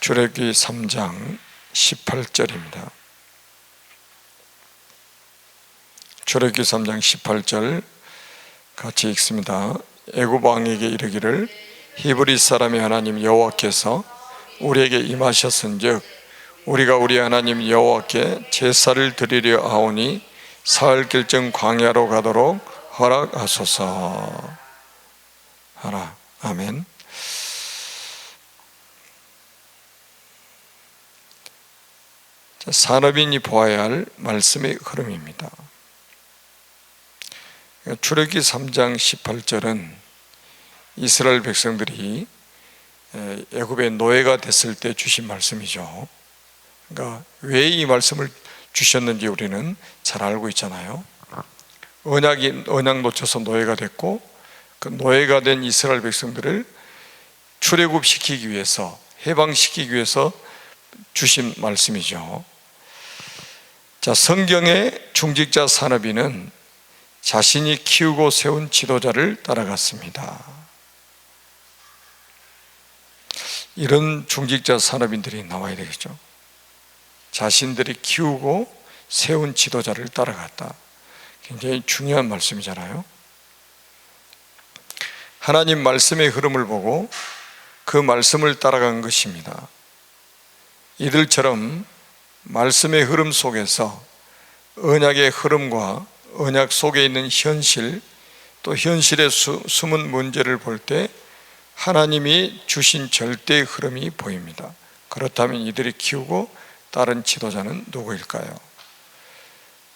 출애굽기 3장 18절입니다. 출애굽기 3장 18절 같이 읽습니다. 애굽 왕에게 이르기를 히브리 사람의 하나님 여호와께서 우리에게 임하셨은즉 우리가 우리 하나님 여호와께 제사를 드리려 하오니 사흘 길쯤 광야로 가도록 허락하소서 하라. 아멘. 산업인이 보아야 할 말씀의 흐름입니다. 출애굽기 3장 18절은 이스라엘 백성들이 애굽의 노예가 됐을 때 주신 말씀이죠. 그러니까 왜 이 말씀을 주셨는지 우리는 잘 알고 있잖아요. 언약 놓쳐서 노예가 됐고 그 노예가 된 이스라엘 백성들을 출애굽시키기 위해서, 해방시키기 위해서 주신 말씀이죠. 자, 성경의 중직자 산업인은 자신이 키우고 세운 지도자를 따라갔습니다. 이런 중직자 산업인들이 나와야 되겠죠. 자신들이 키우고 세운 지도자를 따라갔다. 굉장히 중요한 말씀이잖아요. 하나님 말씀의 흐름을 보고 그 말씀을 따라간 것입니다. 이들처럼 말씀의 흐름 속에서 언약의 흐름과 언약 속에 있는 현실, 또 현실의 숨은 문제를 볼 때 하나님이 주신 절대의 흐름이 보입니다. 그렇다면 이들이 키우고 따른 지도자는 누구일까요?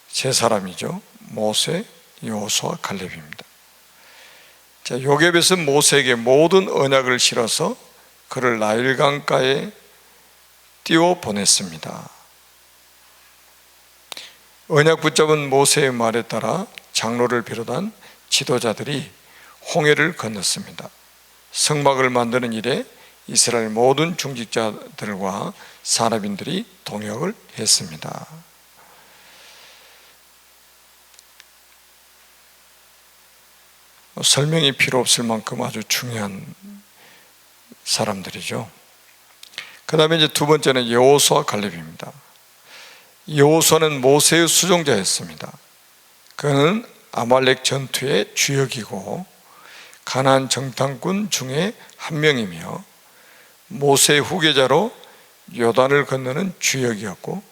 세 사람이죠. 모세, 여호수아, 갈렙입니다. 자, 요깶에서 모세에게 모든 언약을 실어서 그를 나일강가에 띄워 보냈습니다. 언약 붙잡은 모세의 말에 따라 장로를 비롯한 지도자들이 홍해를 건넜습니다. 성막을 만드는 일에 이스라엘 모든 중직자들과 산업인들이 동역을 했습니다. 설명이 필요 없을 만큼 아주 중요한 사람들이죠. 그 다음에 이제 두 번째는 여호수아, 갈렙입니다. 여호수아는 모세의 수종자였습니다. 그는 아말렉 전투의 주역이고 가나안 정탐꾼 중에 한 명이며 모세의 후계자로 요단을 건너는 주역이었고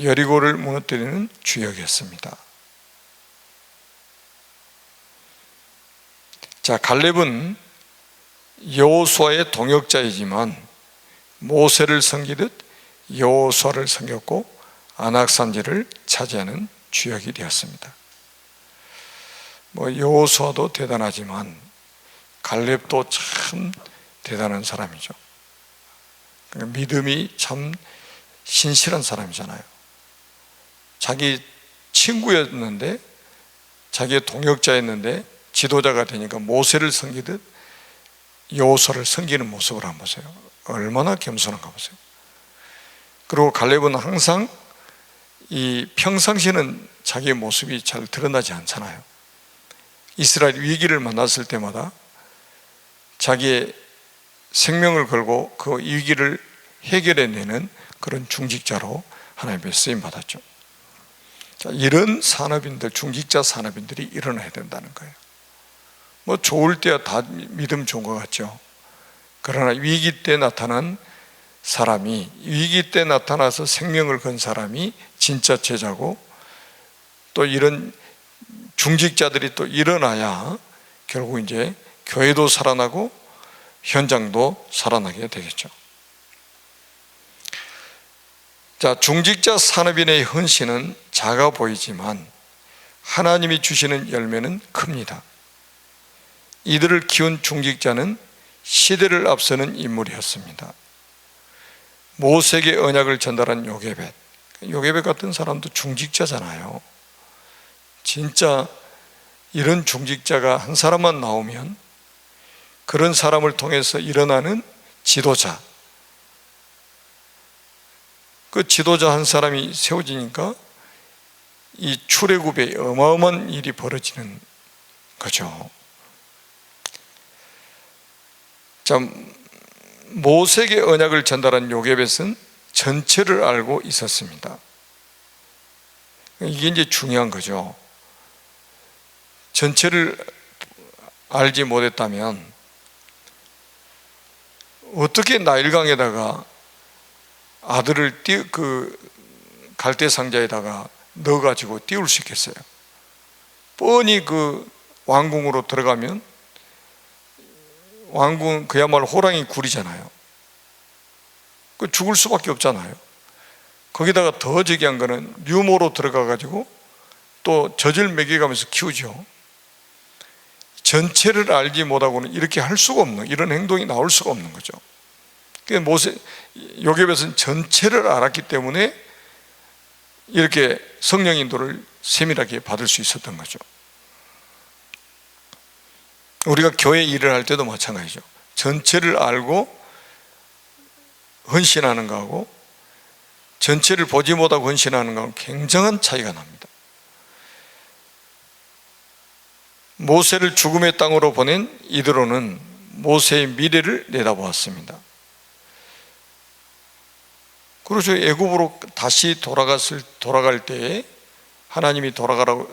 여리고를 무너뜨리는 주역이었습니다. 자, 갈렙은 여호수아의 동역자이지만 모세를 섬기듯 여호수아를 섬겼고 안악산지를 차지하는 주역이 되었습니다. 여호수아도 대단하지만 갈렙도 참 대단한 사람이죠. 믿음이 참 신실한 사람이잖아요. 자기 친구였는데, 자기의 동역자였는데 지도자가 되니까 모세를 섬기듯 여호수아를 섬기는 모습을 한번 보세요. 얼마나 겸손한가 보세요. 그리고 갈렙은 항상 평상시에는 자기의 모습이 잘 드러나지 않잖아요. 이스라엘 위기를 만났을 때마다 자기의 생명을 걸고 그 위기를 해결해내는 그런 중직자로 하나님의 쓰임 받았죠. 자, 이런 산업인들, 중직자 산업인들이 일어나야 된다는 거예요. 좋을 때야 다 믿음 좋은 것 같죠. 그러나 위기 때 나타난 사람이, 위기 때 나타나서 생명을 건 사람이 진짜 제자고, 또 이런 중직자들이 또 일어나야 결국 이제 교회도 살아나고 현장도 살아나게 되겠죠. 자, 중직자 산업인의 헌신은 작아 보이지만 하나님이 주시는 열매는 큽니다. 이들을 키운 중직자는 시대를 앞서는 인물이었습니다. 모세에게 언약을 전달한 요깶 같은 사람도 중직자잖아요. 진짜 이런 중직자가 한 사람만 나오면 그런 사람을 통해서 일어나는 지도자, 그 지도자 한 사람이 세워지니까 이 출애굽에 어마어마한 일이 벌어지는 거죠. 자, 모세에게 언약을 전달한 요게벳은 전체를 알고 있었습니다. 이게 이제 중요한 거죠. 전체를 알지 못했다면 어떻게 나일강에다가 아들을 갈대 상자에다가 넣어가지고 띄울 수 있겠어요? 뻔히 그 왕궁으로 들어가면 왕궁 그야말로 호랑이 굴이잖아요. 그 죽을 수밖에 없잖아요. 거기다가 더 저기한 거는 유모로 들어가가지고 또 젖을 먹여가면서 키우죠. 전체를 알지 못하고는 이렇게 할 수가 없는, 이런 행동이 나올 수가 없는 거죠. 요게벳은 전체를 알았기 때문에 이렇게 성령 인도를 세밀하게 받을 수 있었던 거죠. 우리가 교회 일을 할 때도 마찬가지죠. 전체를 알고 헌신하는 거하고 전체를 보지 못하고 헌신하는 거하고 굉장한 차이가 납니다. 모세를 죽음의 땅으로 보낸 이드로는 모세의 미래를 내다보았습니다. 그래서 애굽으로 다시 돌아갈 때에, 하나님이 돌아가라고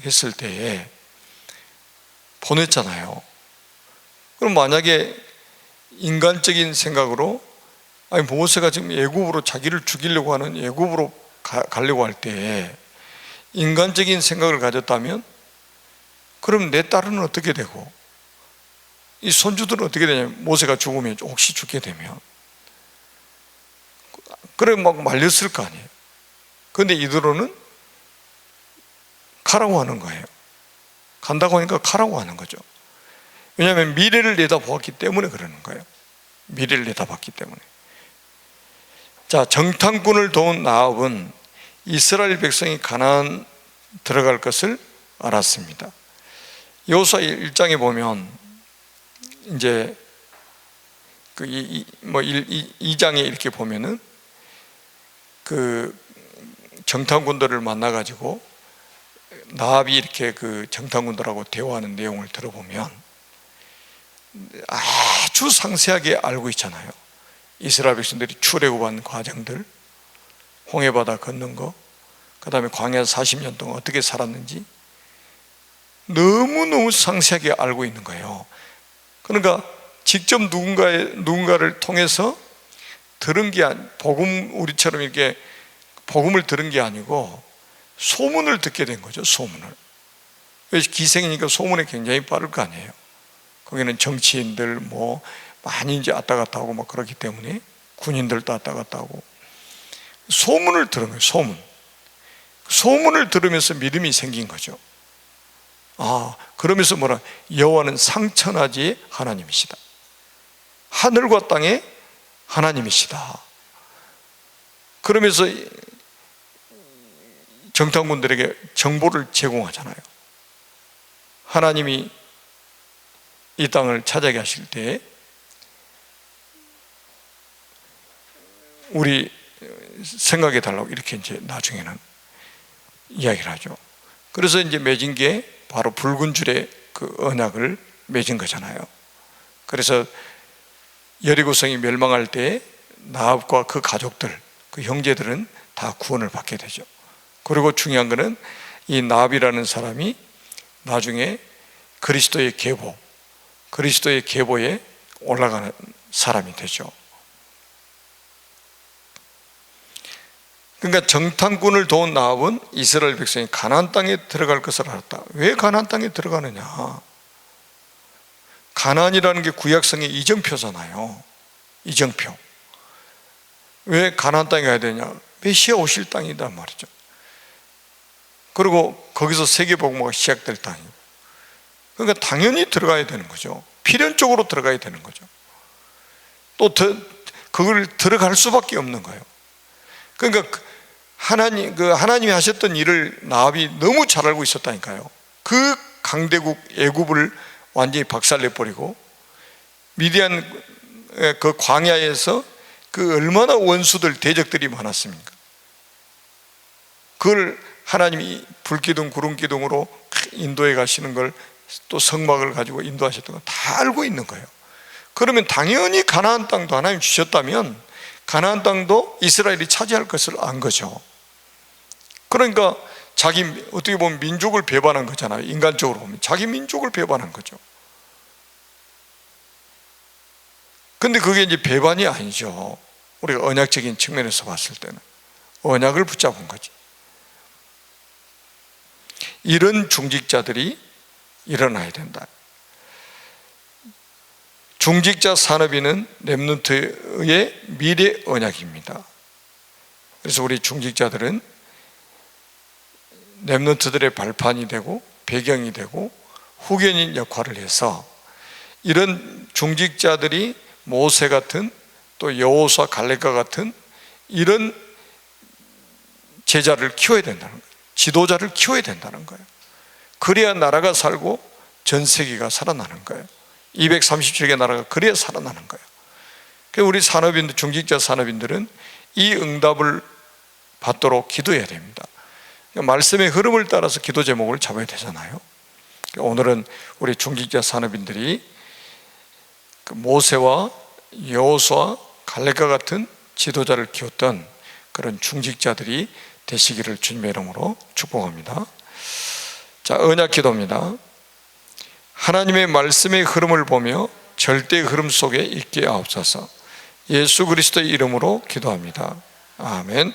했을 때에 보냈잖아요. 그럼 만약에 인간적인 생각으로, 아니 모세가 지금 애굽으로 자기를 죽이려고 하는 애굽으로 가려고 할 때 인간적인 생각을 가졌다면, 그럼 내 딸은 어떻게 되고 이 손주들은 어떻게 되냐면, 모세가 죽으면, 혹시 죽게 되면 그래 막 말렸을 거 아니에요. 그런데 이드로는 가라고 하는 거예요. 간다고 하니까 가라고 하는 거죠. 왜냐하면 미래를 내다보았기 때문에 그러는 거예요. 미래를 내다봤기 때문에. 자, 정탐꾼을 도운 나압은 이스라엘 백성이 가나안 들어갈 것을 알았습니다. 여호수아 1장에 보면 이제 그 2장에 이렇게 보면은 그 정탐꾼들을 만나가지고 나압이 이렇게 그 정탐꾼들하고 대화하는 내용을 들어보면 아주 상세하게 알고 있잖아요. 이스라엘 백성들이 출애굽한 과정들, 홍해바다 건넌 거, 그 다음에 광야에서 40년 동안 어떻게 살았는지 너무너무 상세하게 알고 있는 거예요. 그러니까 직접 누군가를 통해서 들은 게 우리처럼 이렇게 복음을 들은 게 아니고 소문을 듣게 된 거죠. 소문을. 기생이니까 소문에 굉장히 빠를 거 아니에요. 거기는 정치인들 많이 이제 왔다 갔다 하고 막 그렇기 때문에 군인들도 왔다 갔다 하고 소문을 들은 거예요. 소문을 들으면서 믿음이 생긴 거죠. 그러면서 여호와는 상천하지의 하나님이시다. 하늘과 땅의 하나님이시다. 그러면서 정탐꾼들에게 정보를 제공하잖아요. 하나님이 이 땅을 차지하게 하실 때 우리 생각해 달라고 이렇게 이제 나중에는 이야기를 하죠. 그래서 이제 맺은 게 바로 붉은 줄의 그 언약을 맺은 거잖아요. 그래서 여리고성이 멸망할 때 나압과 그 가족들, 그 형제들은 다 구원을 받게 되죠. 그리고 중요한 거는 이 나압이라는 사람이 나중에 그리스도의 계보에 올라가는 사람이 되죠. 그러니까 정탐꾼을 도운 나압은 이스라엘 백성이 가나안 땅에 들어갈 것을 알았다. 왜 가나안 땅에 들어가느냐? 가나안이라는 게 구약성의 이정표잖아요. 이정표. 왜 가나안 땅에 가야 되냐? 메시아 오실 땅이란 말이죠. 그리고 거기서 세계복음화가 시작될 땅이고, 그러니까 당연히 들어가야 되는 거죠. 필연적으로 들어가야 되는 거죠. 또 그걸 들어갈 수밖에 없는 거예요. 그러니까 하나님이 하셨던 일을 나압이 너무 잘 알고 있었다니까요. 그 강대국 애굽을 완전히 박살내버리고 미디안 그 광야에서 그 얼마나 원수들 대적들이 많았습니까? 그걸 하나님이 불기둥 구름기둥으로 인도해 가시는 걸, 또 성막을 가지고 인도하셨던 걸 다 알고 있는 거예요. 그러면 당연히 가나안 땅도 하나님 주셨다면 가나안 땅도 이스라엘이 차지할 것을 안 거죠. 그러니까 자기, 어떻게 보면 민족을 배반한 거잖아요. 인간적으로 보면 자기 민족을 배반한 거죠. 근데 그게 이제 배반이 아니죠. 우리가 언약적인 측면에서 봤을 때는 언약을 붙잡은 거지. 이런 중직자들이 일어나야 된다. 중직자 산업인은 렘넌트의 미래 언약입니다. 그래서 우리 중직자들은 렘넌트들의 발판이 되고 배경이 되고 후견인 역할을 해서 이런 중직자들이 모세 같은 또 여호수아 갈렙과 같은 이런 제자를 키워야 된다는 거예요. 지도자를 키워야 된다는 거예요. 그래야 나라가 살고 전 세계가 살아나는 거예요. 237개 나라가 그래야 살아나는 거예요. 그래서 우리 산업인들, 중직자 산업인들은 이 응답을 받도록 기도해야 됩니다. 말씀의 흐름을 따라서 기도 제목을 잡아야 되잖아요. 오늘은 우리 중직자 산업인들이 모세와 여호수아 갈렙과 같은 지도자를 키웠던 그런 중직자들이 되시기를 주님의 이름으로 축복합니다. 자, 언약 기도입니다. 하나님의 말씀의 흐름을 보며 절대의 흐름 속에 있게 하옵소서. 예수 그리스도의 이름으로 기도합니다. 아멘.